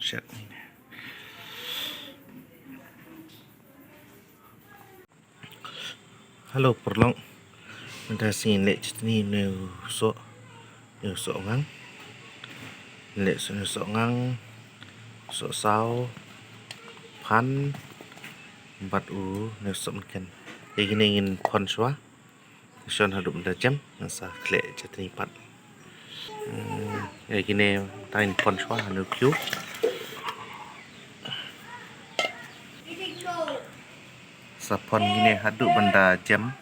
Shit. Halo perlong. Ada sin lek ni new so ngang. Lek so ngang so sao pan bat new so mungkin. Ini ingin pon shwa. Shon hadup dah jam nasa lek ni pat. Gini tain pon shwa anu kyu. Sapon gini hadup benda jam